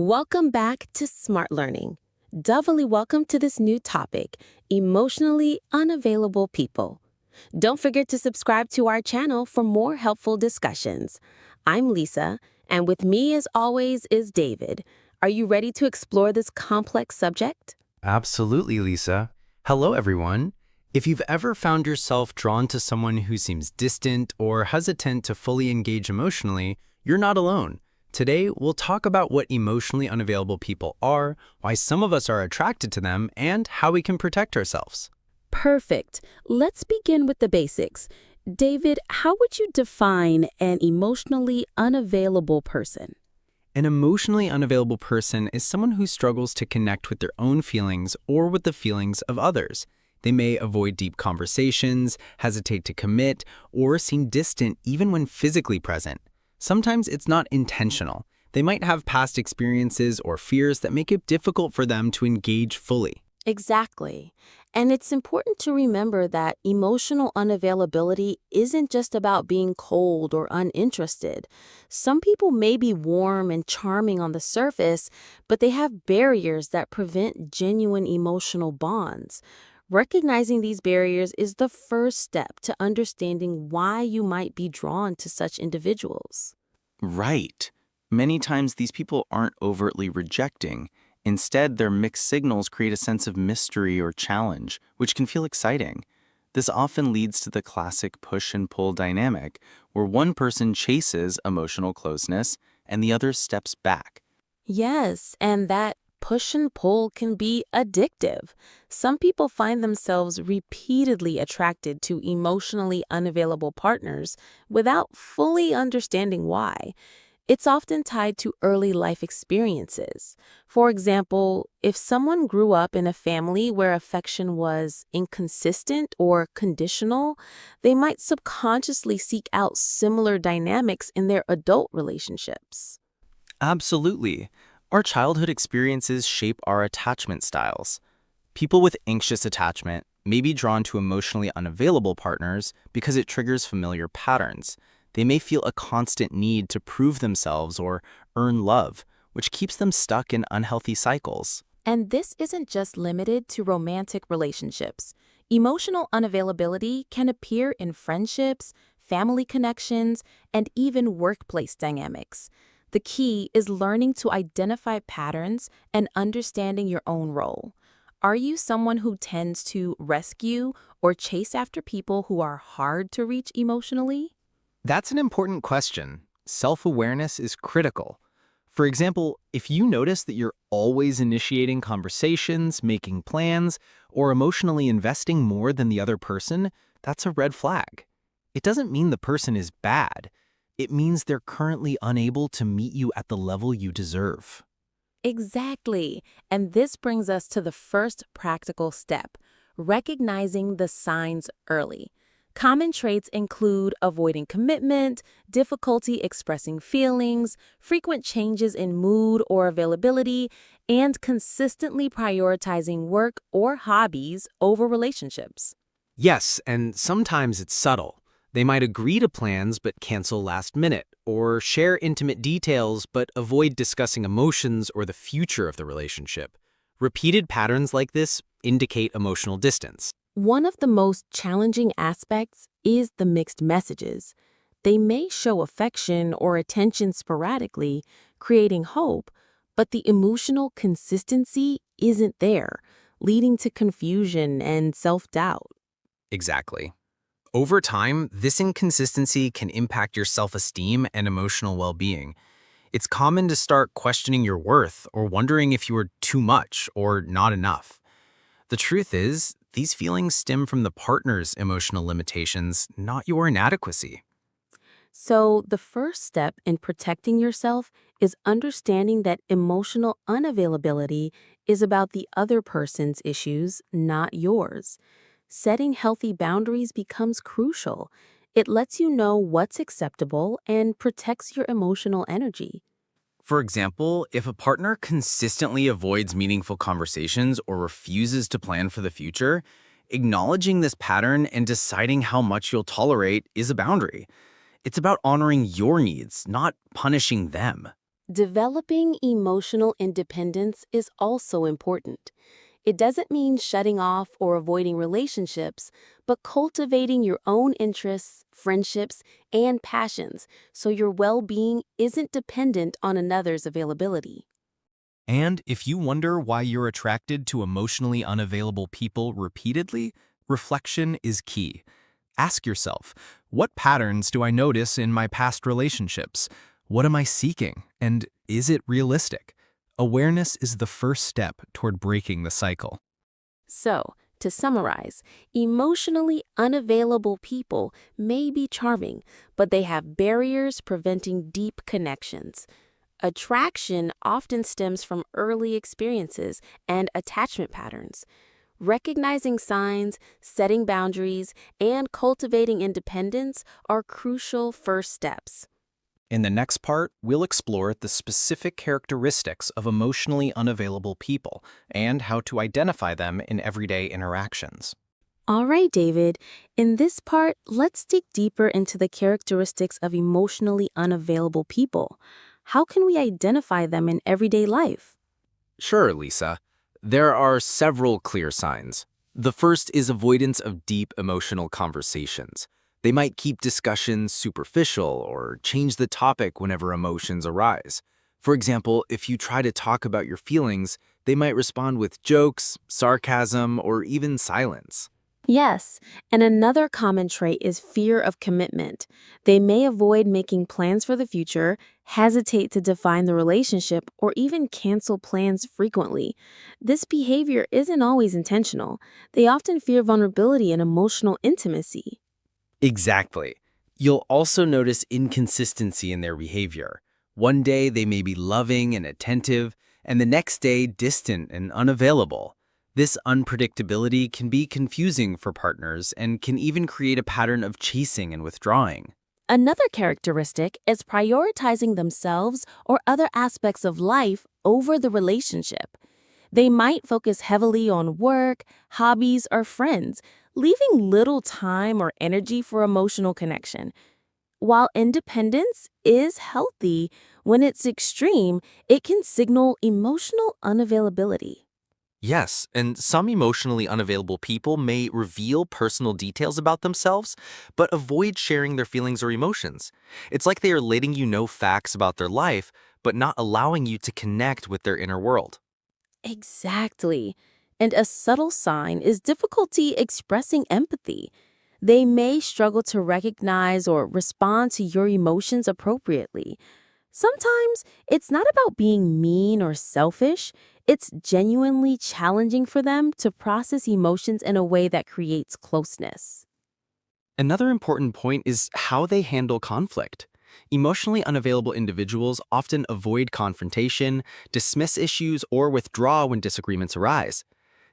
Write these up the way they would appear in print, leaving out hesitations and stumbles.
Welcome back to Smart Learning. Doubly welcome to this new topic, emotionally unavailable people. Don't forget to subscribe to our channel for more helpful discussions. I'm Lisa, and with me as always is David. Are you ready to explore this complex subject? Absolutely, Lisa. Hello, everyone. If you've ever found yourself drawn to someone who seems distant or hesitant to fully engage emotionally, you're not alone. Today, we'll talk about what emotionally unavailable people are, why some of us are attracted to them, and how we can protect ourselves. Perfect. Let's begin with the basics. David, how would you define an emotionally unavailable person? An emotionally unavailable person is someone who struggles to connect with their own feelings or with the feelings of others. They may avoid deep conversations, hesitate to commit, or seem distant even when physically present. Sometimes it's not intentional. They might have past experiences or fears that make it difficult for them to engage fully. Exactly. And it's important to remember that emotional unavailability isn't just about being cold or uninterested. Some people may be warm and charming on the surface, but they have barriers that prevent genuine emotional bonds. Recognizing these barriers is the first step to understanding why you might be drawn to such individuals. Right. Many times these people aren't overtly rejecting. Instead, their mixed signals create a sense of mystery or challenge, which can feel exciting. This often leads to the classic push and pull dynamic, where one person chases emotional closeness and the other steps back. Yes, and that push and pull can be addictive. Some people find themselves repeatedly attracted to emotionally unavailable partners without fully understanding why. It's often tied to early life experiences. For example, if someone grew up in a family where affection was inconsistent or conditional, they might subconsciously seek out similar dynamics in their adult relationships. Absolutely. Our childhood experiences shape our attachment styles. People with anxious attachment may be drawn to emotionally unavailable partners because it triggers familiar patterns. They may feel a constant need to prove themselves or earn love, which keeps them stuck in unhealthy cycles. And this isn't just limited to romantic relationships. Emotional unavailability can appear in friendships, family connections, and even workplace dynamics. The key is learning to identify patterns and understanding your own role. Are you someone who tends to rescue or chase after people who are hard to reach emotionally? That's an important question. Self-awareness is critical. For example, if you notice that you're always initiating conversations, making plans, or emotionally investing more than the other person, that's a red flag. It doesn't mean the person is bad. It means they're currently unable to meet you at the level you deserve. Exactly. And this brings us to the first practical step, recognizing the signs early. Common traits include avoiding commitment, difficulty expressing feelings, frequent changes in mood or availability, and consistently prioritizing work or hobbies over relationships. Yes, and sometimes it's subtle. They might agree to plans but cancel last minute, or share intimate details but avoid discussing emotions or the future of the relationship. Repeated patterns like this indicate emotional distance. One of the most challenging aspects is the mixed messages. They may show affection or attention sporadically, creating hope, but the emotional consistency isn't there, leading to confusion and self-doubt. Exactly. Over time, this inconsistency can impact your self-esteem and emotional well-being. It's common to start questioning your worth or wondering if you are too much or not enough. The truth is, these feelings stem from the partner's emotional limitations, not your inadequacy. So, the first step in protecting yourself is understanding that emotional unavailability is about the other person's issues, not yours. Setting healthy boundaries becomes crucial. It lets you know what's acceptable and protects your emotional energy. For example, if a partner consistently avoids meaningful conversations or refuses to plan for the future, acknowledging this pattern and deciding how much you'll tolerate is a boundary. It's about honoring your needs, not punishing them. Developing emotional independence is also important. It doesn't mean shutting off or avoiding relationships, but cultivating your own interests, friendships, and passions so your well-being isn't dependent on another's availability. And if you wonder why you're attracted to emotionally unavailable people repeatedly, reflection is key. Ask yourself, what patterns do I notice in my past relationships? What am I seeking? And is it realistic? Awareness is the first step toward breaking the cycle. So, to summarize, emotionally unavailable people may be charming, but they have barriers preventing deep connections. Attraction often stems from early experiences and attachment patterns. Recognizing signs, setting boundaries, and cultivating independence are crucial first steps. In the next part, we'll explore the specific characteristics of emotionally unavailable people and how to identify them in everyday interactions. All right, David. In this part, let's dig deeper into the characteristics of emotionally unavailable people. How can we identify them in everyday life? Sure, Lisa. There are several clear signs. The first is avoidance of deep emotional conversations. They might keep discussions superficial or change the topic whenever emotions arise. For example, if you try to talk about your feelings, they might respond with jokes, sarcasm, or even silence. Yes, and another common trait is fear of commitment. They may avoid making plans for the future, hesitate to define the relationship, or even cancel plans frequently. This behavior isn't always intentional. They often fear vulnerability and emotional intimacy. Exactly. You'll also notice inconsistency in their behavior. One day they may be loving and attentive, and the next day distant and unavailable. This unpredictability can be confusing for partners and can even create a pattern of chasing and withdrawing. Another characteristic is prioritizing themselves or other aspects of life over the relationship. They might focus heavily on work, hobbies, or friends, leaving little time or energy for emotional connection. While independence is healthy, when it's extreme, it can signal emotional unavailability. Yes, and some emotionally unavailable people may reveal personal details about themselves, but avoid sharing their feelings or emotions. It's like they are letting you know facts about their life, but not allowing you to connect with their inner world. Exactly. And a subtle sign is difficulty expressing empathy. They may struggle to recognize or respond to your emotions appropriately. Sometimes it's not about being mean or selfish, it's genuinely challenging for them to process emotions in a way that creates closeness. Another important point is how they handle conflict. Emotionally unavailable individuals often avoid confrontation, dismiss issues, or withdraw when disagreements arise.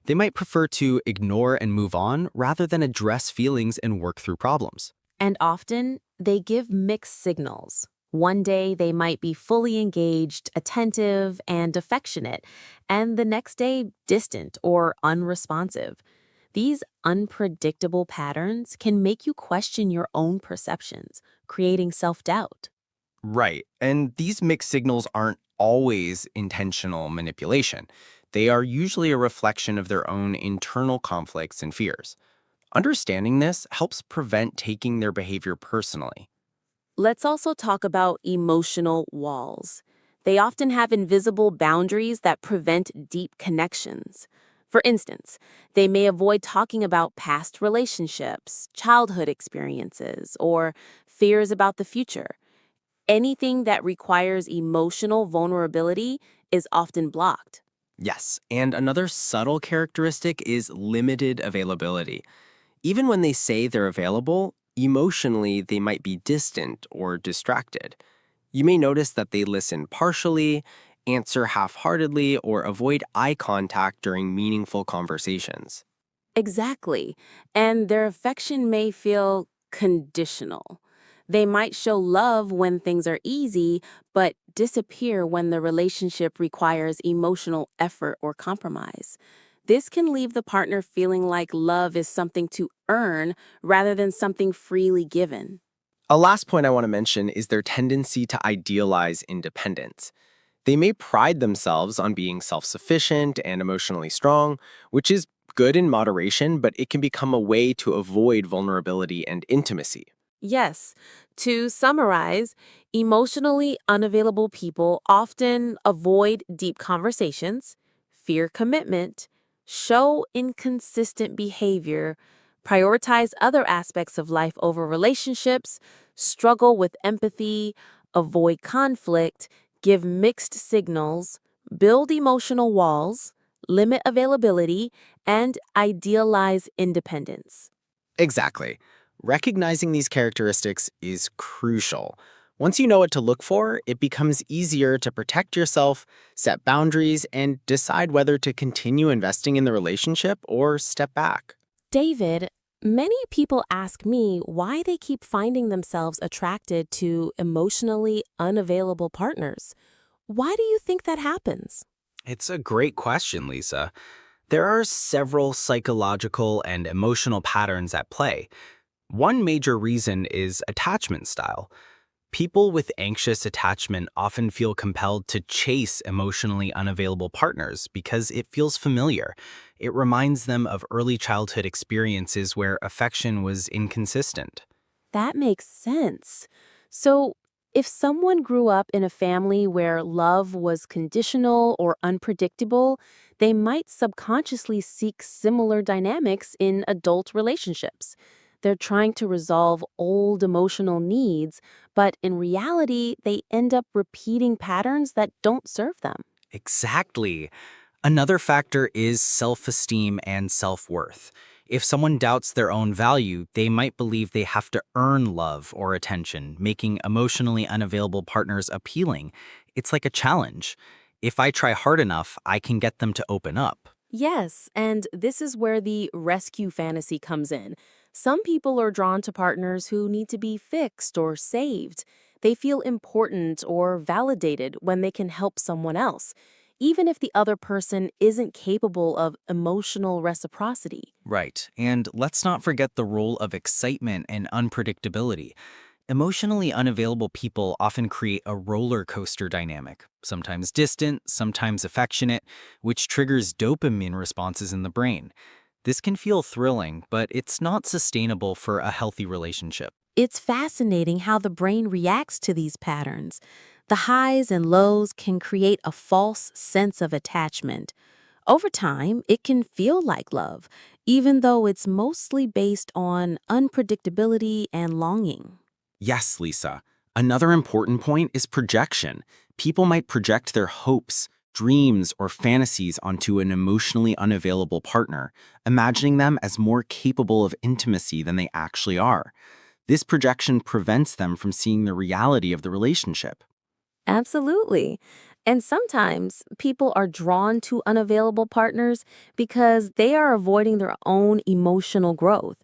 They might prefer to ignore and move on rather than address feelings and work through problems. And often, they give mixed signals. One day, they might be fully engaged, attentive, and affectionate, and the next day, distant or unresponsive. These unpredictable patterns can make you question your own perceptions, creating self-doubt. Right. And these mixed signals aren't always intentional manipulation. They are usually a reflection of their own internal conflicts and fears. Understanding this helps prevent taking their behavior personally. Let's also talk about emotional walls. They often have invisible boundaries that prevent deep connections. For instance, they may avoid talking about past relationships, childhood experiences, or fears about the future. Anything that requires emotional vulnerability is often blocked. Yes, and another subtle characteristic is limited availability. Even when they say they're available, emotionally they might be distant or distracted. You may notice that they listen partially, answer half-heartedly, or avoid eye contact during meaningful conversations. Exactly. And their affection may feel conditional. They might show love when things are easy, but disappear when the relationship requires emotional effort or compromise. This can leave the partner feeling like love is something to earn rather than something freely given. A last point I want to mention is their tendency to idealize independence. They may pride themselves on being self-sufficient and emotionally strong, which is good in moderation, but it can become a way to avoid vulnerability and intimacy. Yes. To summarize, emotionally unavailable people often avoid deep conversations, fear commitment, show inconsistent behavior, prioritize other aspects of life over relationships, struggle with empathy, avoid conflict, give mixed signals, build emotional walls, limit availability, and idealize independence. Exactly. Recognizing these characteristics is crucial. Once you know what to look for, it becomes easier to protect yourself, set boundaries, and decide whether to continue investing in the relationship or step back. David, many people ask me why they keep finding themselves attracted to emotionally unavailable partners. Why do you think that happens? It's a great question, Lisa. There are several psychological and emotional patterns at play. One major reason is attachment style. People with anxious attachment often feel compelled to chase emotionally unavailable partners because it feels familiar. It reminds them of early childhood experiences where affection was inconsistent. That makes sense. So, if someone grew up in a family where love was conditional or unpredictable, they might subconsciously seek similar dynamics in adult relationships. They're trying to resolve old emotional needs, but in reality, they end up repeating patterns that don't serve them. Exactly. Another factor is self-esteem and self-worth. If someone doubts their own value, they might believe they have to earn love or attention, making emotionally unavailable partners appealing. It's like a challenge. If I try hard enough, I can get them to open up. Yes, and this is where the rescue fantasy comes in. Some people are drawn to partners who need to be fixed or saved. They feel important or validated when they can help someone else, even if the other person isn't capable of emotional reciprocity. Right, and let's not forget the role of excitement and unpredictability. Emotionally unavailable people often create a roller coaster dynamic, sometimes distant, sometimes affectionate, which triggers dopamine responses in the brain. This can feel thrilling, but it's not sustainable for a healthy relationship. It's fascinating how the brain reacts to these patterns. The highs and lows can create a false sense of attachment. Over time, it can feel like love, even though it's mostly based on unpredictability and longing. Yes, Lisa. Another important point is projection. People might project their hopes, dreams, or fantasies onto an emotionally unavailable partner, imagining them as more capable of intimacy than they actually are. This projection prevents them from seeing the reality of the relationship. Absolutely. And sometimes people are drawn to unavailable partners because they are avoiding their own emotional growth.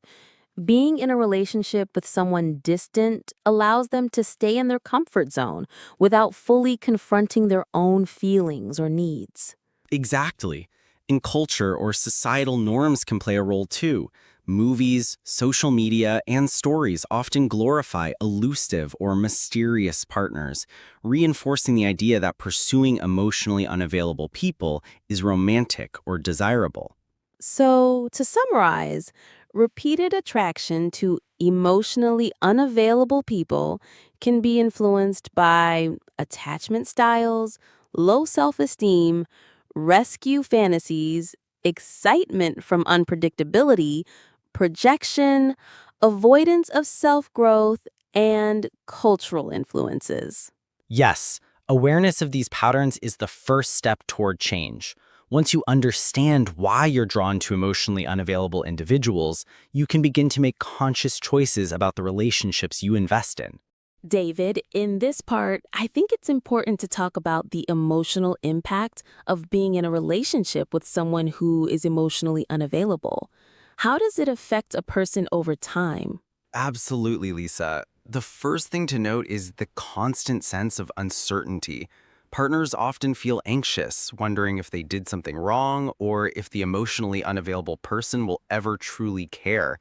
Being in a relationship with someone distant allows them to stay in their comfort zone without fully confronting their own feelings or needs. Exactly. And culture or societal norms can play a role too. Movies, social media, and stories often glorify elusive or mysterious partners, reinforcing the idea that pursuing emotionally unavailable people is romantic or desirable. So, to summarize, repeated attraction to emotionally unavailable people can be influenced by attachment styles, low self esteem, rescue fantasies, excitement from unpredictability, projection, avoidance of self growth, and cultural influences. Yes, awareness of these patterns is the first step toward change. Once you understand why you're drawn to emotionally unavailable individuals, you can begin to make conscious choices about the relationships you invest in. David, in this part, I think it's important to talk about the emotional impact of being in a relationship with someone who is emotionally unavailable. How does it affect a person over time? Absolutely, Lisa. The first thing to note is the constant sense of uncertainty. Partners often feel anxious, wondering if they did something wrong or if the emotionally unavailable person will ever truly care.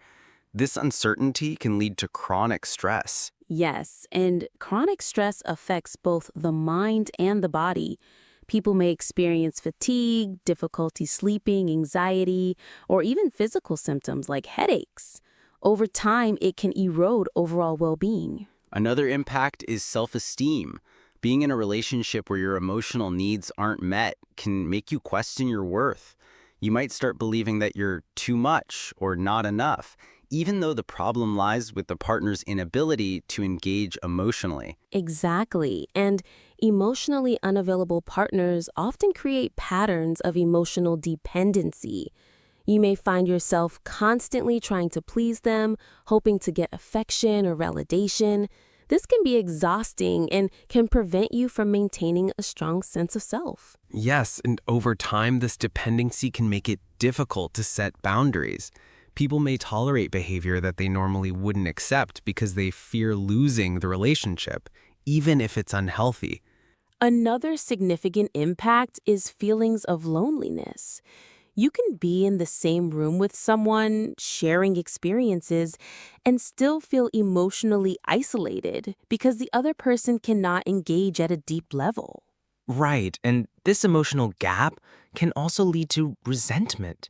This uncertainty can lead to chronic stress. Yes, and chronic stress affects both the mind and the body. People may experience fatigue, difficulty sleeping, anxiety, or even physical symptoms like headaches. Over time, it can erode overall well-being. Another impact is self-esteem. Being in a relationship where your emotional needs aren't met can make you question your worth. You might start believing that you're too much or not enough, even though the problem lies with the partner's inability to engage emotionally. Exactly. And emotionally unavailable partners often create patterns of emotional dependency. You may find yourself constantly trying to please them, hoping to get affection or validation. This can be exhausting and can prevent you from maintaining a strong sense of self. Yes, and over time, this dependency can make it difficult to set boundaries. People may tolerate behavior that they normally wouldn't accept because they fear losing the relationship, even if it's unhealthy. Another significant impact is feelings of loneliness. You can be in the same room with someone, sharing experiences, and still feel emotionally isolated because the other person cannot engage at a deep level. Right, and this emotional gap can also lead to resentment.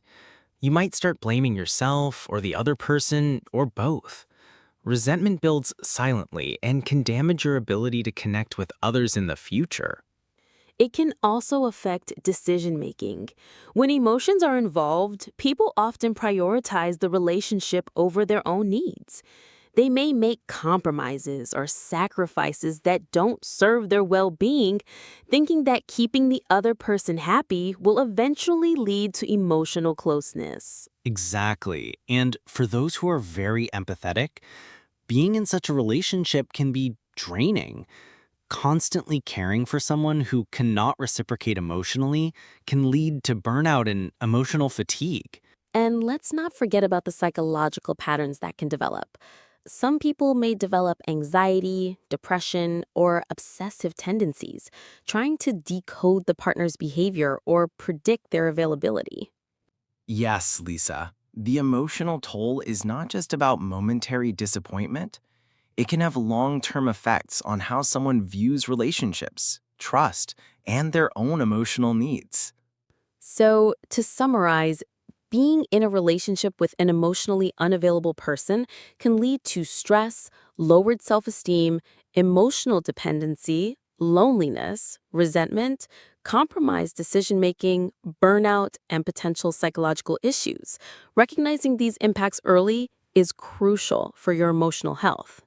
You might start blaming yourself or the other person or both. Resentment builds silently and can damage your ability to connect with others in the future. It can also affect decision making. When emotions are involved, people often prioritize the relationship over their own needs. They may make compromises or sacrifices that don't serve their well being, thinking that keeping the other person happy will eventually lead to emotional closeness. Exactly. And for those who are very empathetic, being in such a relationship can be draining. Constantly caring for someone who cannot reciprocate emotionally can lead to burnout and emotional fatigue. And let's not forget about the psychological patterns that can develop. Some people may develop anxiety, depression, or obsessive tendencies, trying to decode the partner's behavior or predict their availability. Yes, Lisa. The emotional toll is not just about momentary disappointment. It can have long-term effects on how someone views relationships, trust, and their own emotional needs. So, to summarize, being in a relationship with an emotionally unavailable person can lead to stress, lowered self esteem, emotional dependency, loneliness, resentment, compromised decision making, burnout, and potential psychological issues. Recognizing these impacts early is crucial for your emotional health.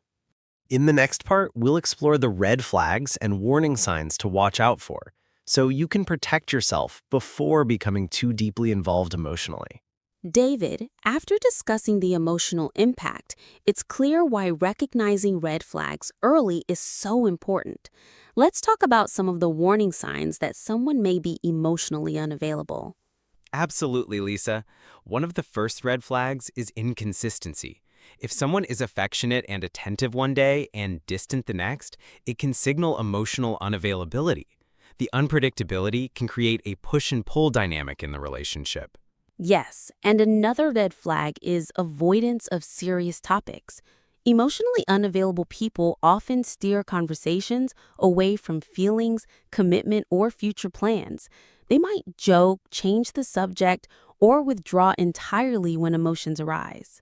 In the next part, we'll explore the red flags and warning signs to watch out for, so you can protect yourself before becoming too deeply involved emotionally. David, after discussing the emotional impact, it's clear why recognizing red flags early is so important. Let's talk about some of the warning signs that someone may be emotionally unavailable. Absolutely, Lisa. One of the first red flags is inconsistency. If someone is affectionate and attentive one day and distant the next, it can signal emotional unavailability. The unpredictability can create a push and pull dynamic in the relationship. Yes, and another red flag is avoidance of serious topics. Emotionally unavailable people often steer conversations away from feelings, commitment, or future plans. They might joke, change the subject, or withdraw entirely when emotions arise.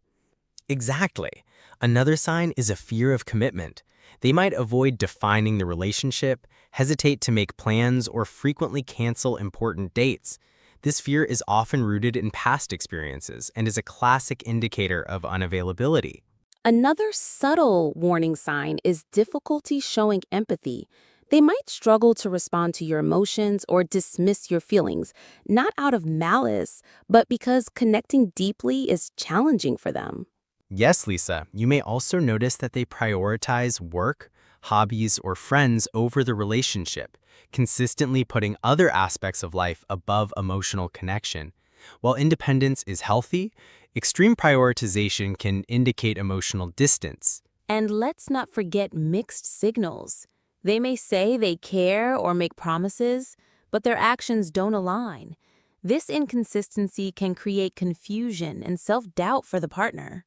Exactly. Another sign is a fear of commitment. They might avoid defining the relationship, hesitate to make plans, or frequently cancel important dates. This fear is often rooted in past experiences and is a classic indicator of unavailability. Another subtle warning sign is difficulty showing empathy. They might struggle to respond to your emotions or dismiss your feelings, not out of malice, but because connecting deeply is challenging for them. Yes, Lisa, you may also notice that they prioritize work, hobbies, or friends over the relationship, consistently putting other aspects of life above emotional connection. While independence is healthy, extreme prioritization can indicate emotional distance. And let's not forget mixed signals. They may say they care or make promises, but their actions don't align. This inconsistency can create confusion and self-doubt for the partner.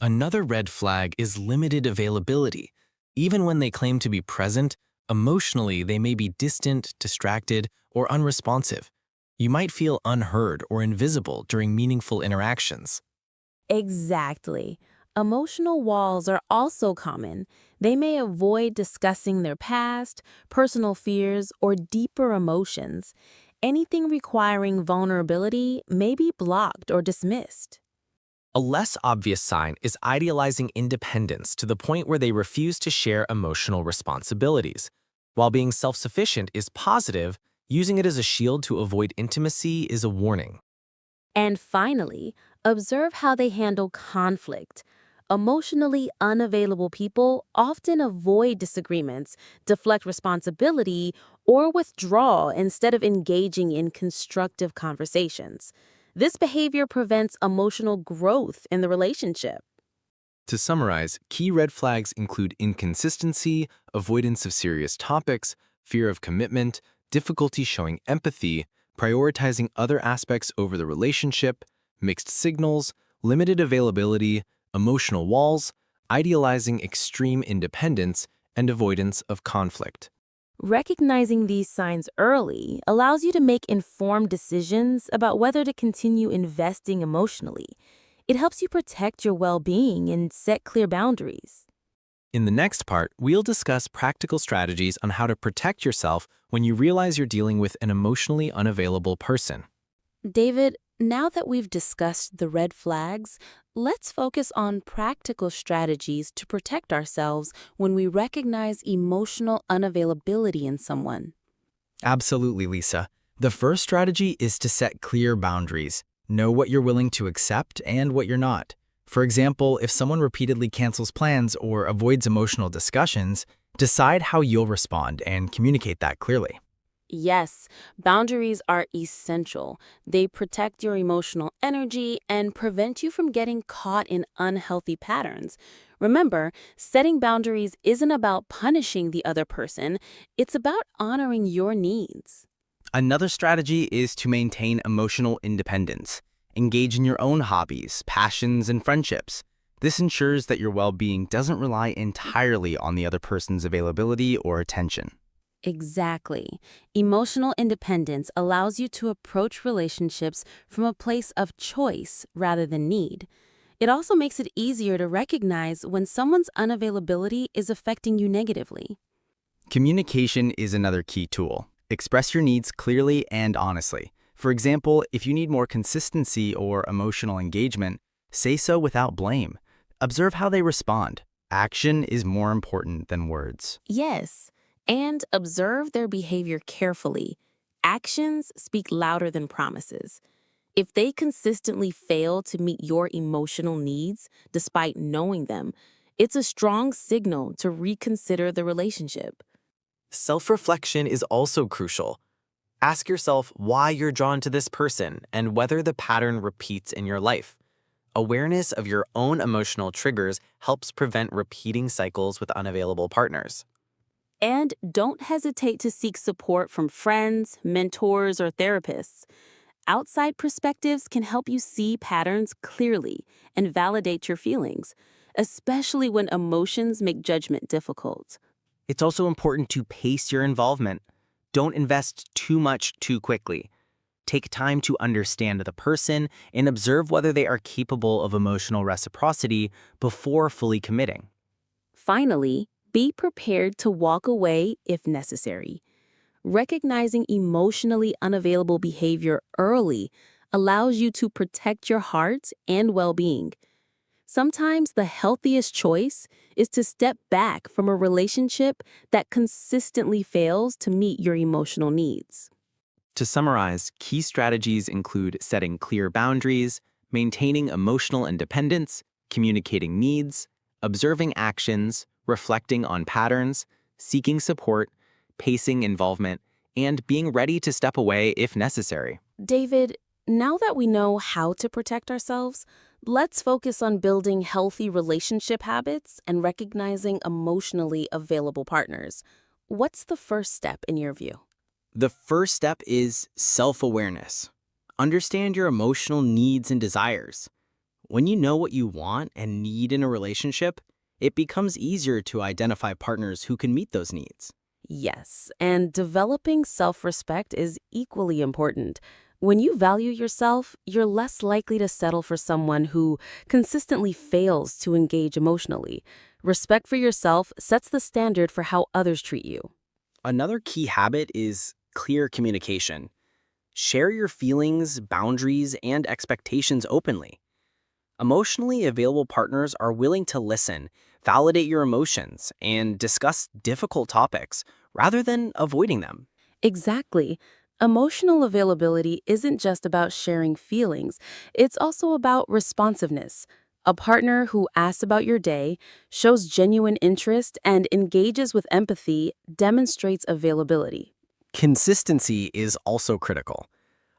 Another red flag is limited availability. Even when they claim to be present, emotionally they may be distant, distracted, or unresponsive. You might feel unheard or invisible during meaningful interactions. Exactly. Emotional walls are also common. They may avoid discussing their past, personal fears, or deeper emotions. Anything requiring vulnerability may be blocked or dismissed. A less obvious sign is idealizing independence to the point where they refuse to share emotional responsibilities. While being self-sufficient is positive, using it as a shield to avoid intimacy is a warning. And finally, observe how they handle conflict. Emotionally unavailable people often avoid disagreements, deflect responsibility, or withdraw instead of engaging in constructive conversations. This behavior prevents emotional growth in the relationship. To summarize, key red flags include inconsistency, avoidance of serious topics, fear of commitment, difficulty showing empathy, prioritizing other aspects over the relationship, mixed signals, limited availability, emotional walls, idealizing extreme independence, and avoidance of conflict. Recognizing these signs early allows you to make informed decisions about whether to continue investing emotionally. It helps you protect your well-being and set clear boundaries. In the next part, we'll discuss practical strategies on how to protect yourself when you realize you're dealing with an emotionally unavailable person. David, now that we've discussed the red flags, let's focus on practical strategies to protect ourselves when we recognize emotional unavailability in someone. Absolutely, Lisa. The first strategy is to set clear boundaries. Know what you're willing to accept and what you're not. For example, if someone repeatedly cancels plans or avoids emotional discussions, decide how you'll respond and communicate that clearly. Yes, boundaries are essential. They protect your emotional energy and prevent you from getting caught in unhealthy patterns. Remember, setting boundaries isn't about punishing the other person, it's about honoring your needs. Another strategy is to maintain emotional independence. Engage in your own hobbies, passions, and friendships. This ensures that your well-being doesn't rely entirely on the other person's availability or attention. Exactly. Emotional independence allows you to approach relationships from a place of choice rather than need. It also makes it easier to recognize when someone's unavailability is affecting you negatively. Communication is another key tool. Express your needs clearly and honestly. For example, if you need more consistency or emotional engagement, say so without blame. Observe how they respond. Action is more important than words. Yes, and observe their behavior carefully. Actions speak louder than promises. If they consistently fail to meet your emotional needs despite knowing them, it's a strong signal to reconsider the relationship. Self-reflection is also crucial. Ask yourself why you're drawn to this person and whether the pattern repeats in your life. Awareness of your own emotional triggers helps prevent repeating cycles with unavailable partners. And don't hesitate to seek support from friends, mentors, or therapists. Outside perspectives can help you see patterns clearly and validate your feelings, especially when emotions make judgment difficult. It's also important to pace your involvement. Don't invest too much too quickly. Take time to understand the person and observe whether they are capable of emotional reciprocity before fully committing. Finally, be prepared to walk away if necessary. Recognizing emotionally unavailable behavior early allows you to protect your heart and well-being. Sometimes the healthiest choice is to step back from a relationship that consistently fails to meet your emotional needs. To summarize, key strategies include setting clear boundaries, maintaining emotional independence, communicating needs, observing actions, reflecting on patterns, seeking support, pacing involvement, and being ready to step away if necessary. David, now that we know how to protect ourselves, let's focus on building healthy relationship habits and recognizing emotionally available partners. What's the first step in your view? The first step is self-awareness. Understand your emotional needs and desires. When you know what you want and need in a relationship, It becomes easier to identify partners who can meet those needs. Yes, and developing self-respect is equally important. When you value yourself, you're less likely to settle for someone who consistently fails to engage emotionally. Respect for yourself sets the standard for how others treat you. Another key habit is clear communication. Share your feelings, boundaries, and expectations openly. Emotionally available partners are willing to listen, validate your emotions, and discuss difficult topics rather than avoiding them. Exactly. Emotional availability isn't just about sharing feelings, it's also about responsiveness. A partner who asks about your day, shows genuine interest, and engages with empathy demonstrates availability. Consistency is also critical.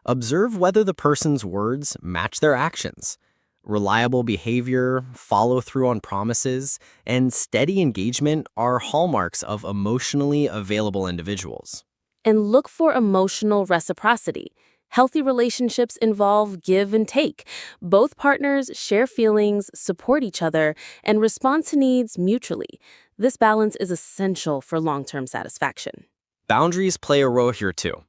Observe whether the person's words match their actions. Reliable behavior, follow through on promises, and steady engagement are hallmarks of emotionally available individuals. And look for emotional reciprocity. Healthy relationships involve give and take. Both partners share feelings, support each other, and respond to needs mutually. This balance is essential for long-term satisfaction. Boundaries play a role here too.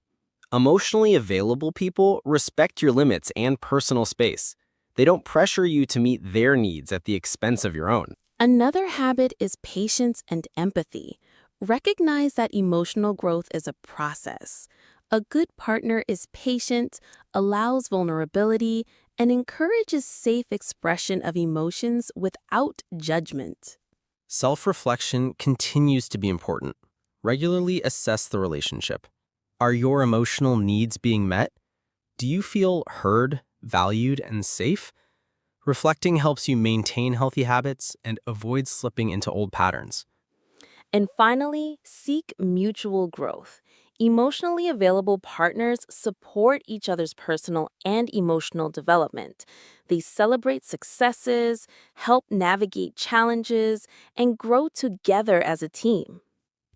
Emotionally available people respect your limits and personal space. They don't pressure you to meet their needs at the expense of your own. Another habit is patience and empathy. Recognize that emotional growth is a process. A good partner is patient, allows vulnerability, and encourages safe expression of emotions without judgment. Self-reflection continues to be important. Regularly assess the relationship. Are your emotional needs being met? Do you feel heard, valued, and safe? Reflecting helps you maintain healthy habits and avoid slipping into old patterns. And finally, seek mutual growth. Emotionally available partners support each other's personal and emotional development. They celebrate successes, help navigate challenges, and grow together as a team.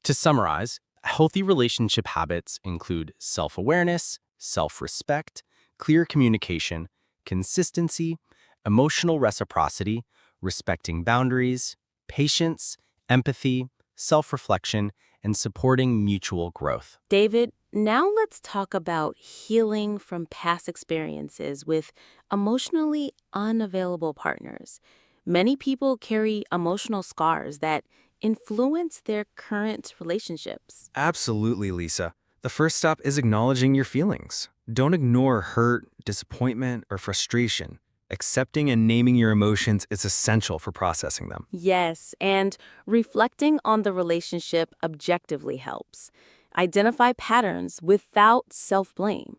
To summarize, healthy relationship habits include self-awareness, self-respect, clear communication, consistency, emotional reciprocity, respecting boundaries, patience, empathy, self-reflection, and supporting mutual growth. David, now let's talk about healing from past experiences with emotionally unavailable partners. Many people carry emotional scars that influence their current relationships. Absolutely, Lisa. The first step is acknowledging your feelings. Don't ignore hurt, disappointment, or frustration. Accepting and naming your emotions is essential for processing them. Yes, and reflecting on the relationship objectively helps. Identify patterns without self-blame.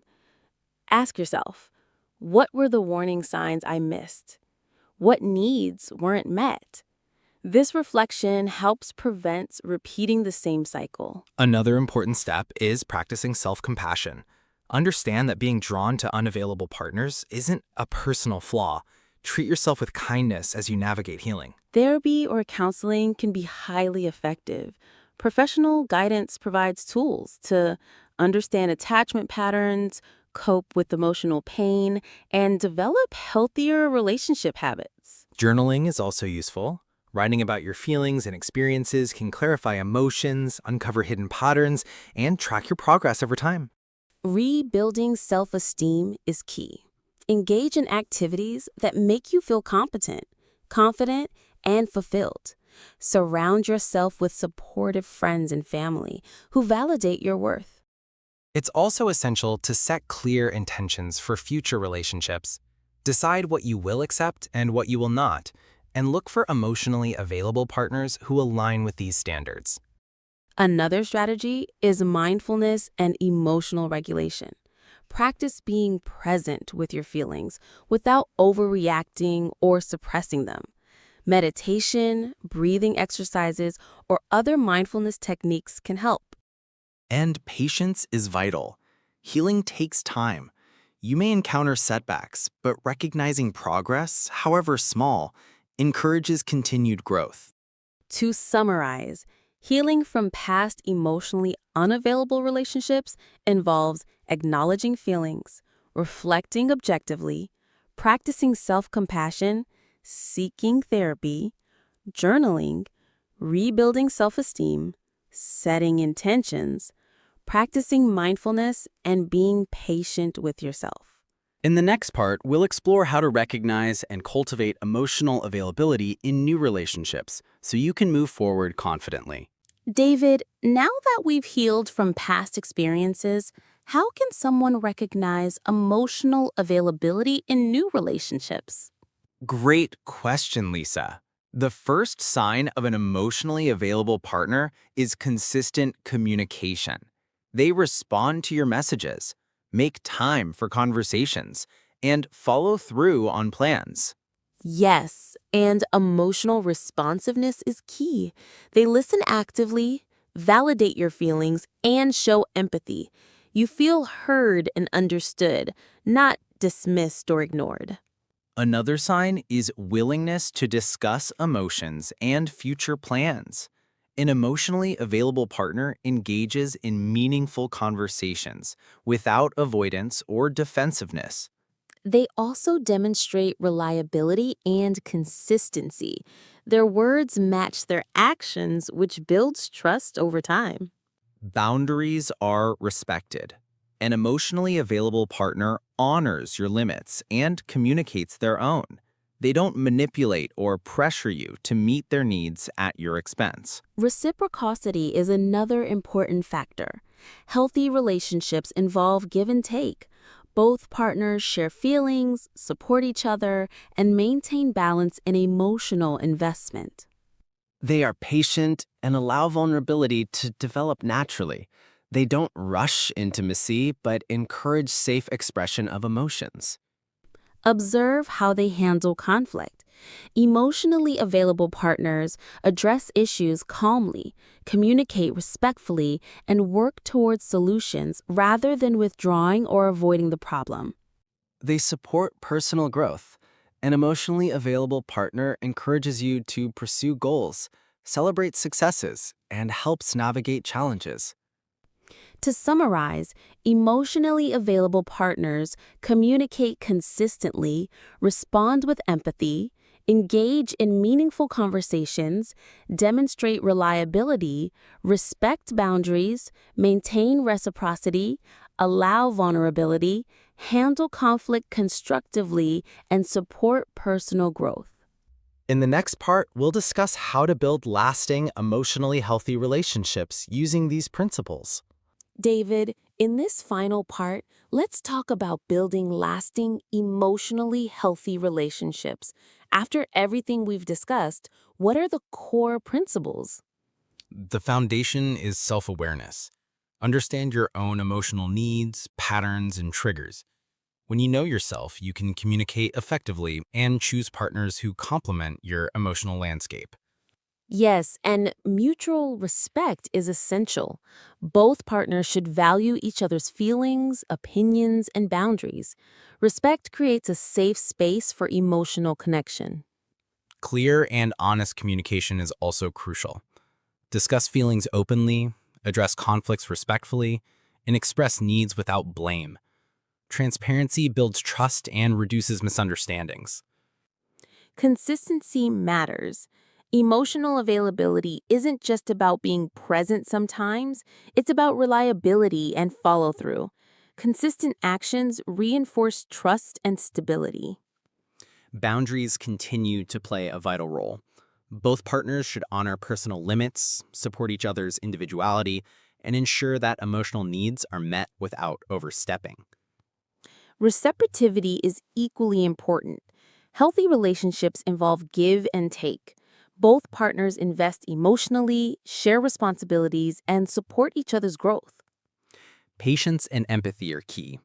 Ask yourself, what were the warning signs I missed? What needs weren't met? This reflection helps prevent repeating the same cycle. Another important step is practicing self-compassion. Understand that being drawn to unavailable partners isn't a personal flaw. Treat yourself with kindness as you navigate healing. Therapy or counseling can be highly effective. Professional guidance provides tools to understand attachment patterns, cope with emotional pain, and develop healthier relationship habits. Journaling is also useful. Writing about your feelings and experiences can clarify emotions, uncover hidden patterns, and track your progress over time. Rebuilding self-esteem is key. Engage in activities that make you feel competent, confident, and fulfilled. Surround yourself with supportive friends and family who validate your worth. It's also essential to set clear intentions for future relationships. Decide what you will accept and what you will not, and look for emotionally available partners who align with these standards. Another strategy is mindfulness and emotional regulation. Practice being present with your feelings without overreacting or suppressing them. Meditation, breathing exercises, or other mindfulness techniques can help. And patience is vital. Healing takes time. You may encounter setbacks, but recognizing progress, however small, encourages continued growth. To summarize, healing from past emotionally unavailable relationships involves acknowledging feelings, reflecting objectively, practicing self-compassion, seeking therapy, journaling, rebuilding self-esteem, setting intentions, practicing mindfulness, and being patient with yourself. In the next part, we'll explore how to recognize and cultivate emotional availability in new relationships so you can move forward confidently. David, now that we've healed from past experiences, how can someone recognize emotional availability in new relationships? Great question, Lisa. The first sign of an emotionally available partner is consistent communication. They respond to your messages, make time for conversations, and follow through on plans. Yes, and emotional responsiveness is key. They listen actively, validate your feelings, and show empathy. You feel heard and understood, not dismissed or ignored. Another sign is willingness to discuss emotions and future plans. An emotionally available partner engages in meaningful conversations without avoidance or defensiveness. They also demonstrate reliability and consistency. Their words match their actions, which builds trust over time. Boundaries are respected. An emotionally available partner honors your limits and communicates their own. They don't manipulate or pressure you to meet their needs at your expense. Reciprocity is another important factor. Healthy relationships involve give and take. Both partners share feelings, support each other, and maintain balance in emotional investment. They are patient and allow vulnerability to develop naturally. They don't rush intimacy, but encourage safe expression of emotions. Observe how they handle conflict. Emotionally available partners address issues calmly, communicate respectfully, and work towards solutions rather than withdrawing or avoiding the problem. They support personal growth. An emotionally available partner encourages you to pursue goals, celebrate successes, and helps navigate challenges. To summarize, emotionally available partners communicate consistently, respond with empathy, engage in meaningful conversations, demonstrate reliability, respect boundaries, maintain reciprocity, allow vulnerability, handle conflict constructively, and support personal growth. In the next part, we'll discuss how to build lasting, emotionally healthy relationships using these principles. David, in this final part, let's talk about building lasting, emotionally healthy relationships. After everything we've discussed, what are the core principles? The foundation is self-awareness. Understand your own emotional needs, patterns, and triggers. When you know yourself, you can communicate effectively and choose partners who complement your emotional landscape. Yes, and mutual respect is essential. Both partners should value each other's feelings, opinions, and boundaries. Respect creates a safe space for emotional connection. Clear and honest communication is also crucial. Discuss feelings openly, address conflicts respectfully, and express needs without blame. Transparency builds trust and reduces misunderstandings. Consistency matters. Emotional availability isn't just about being present sometimes, it's about reliability and follow through. Consistent actions reinforce trust and stability. Boundaries continue to play a vital role. Both partners should honor personal limits, support each other's individuality, and ensure that emotional needs are met without overstepping. Receptivity is equally important. Healthy relationships involve give and take. Both partners invest emotionally, share responsibilities, and support each other's growth. Patience and empathy are key.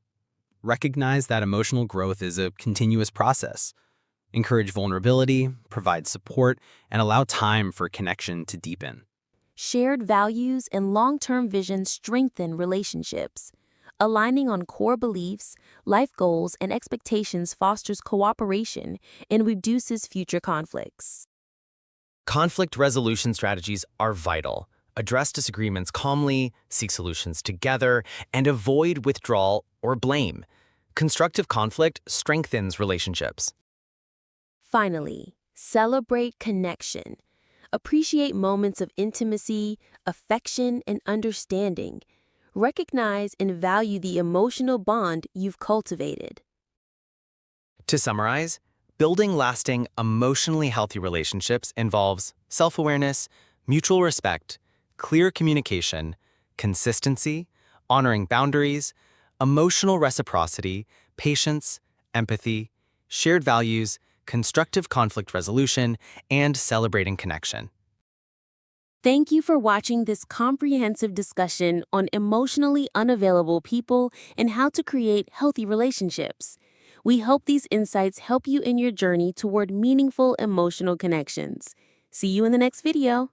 Recognize that emotional growth is a continuous process. Encourage vulnerability, provide support, and allow time for connection to deepen. Shared values and long-term vision strengthen relationships. Aligning on core beliefs, life goals, and expectations fosters cooperation and reduces future conflicts. Conflict resolution strategies are vital. Address disagreements calmly, seek solutions together, and avoid withdrawal or blame. Constructive conflict strengthens relationships. Finally, celebrate connection. Appreciate moments of intimacy, affection, and understanding. Recognize and value the emotional bond you've cultivated. To summarize, building lasting, emotionally healthy relationships involves self-awareness, mutual respect, clear communication, consistency, honoring boundaries, emotional reciprocity, patience, empathy, shared values, constructive conflict resolution, and celebrating connection. Thank you for watching this comprehensive discussion on emotionally unavailable people and how to create healthy relationships. We hope these insights help you in your journey toward meaningful emotional connections. See you in the next video.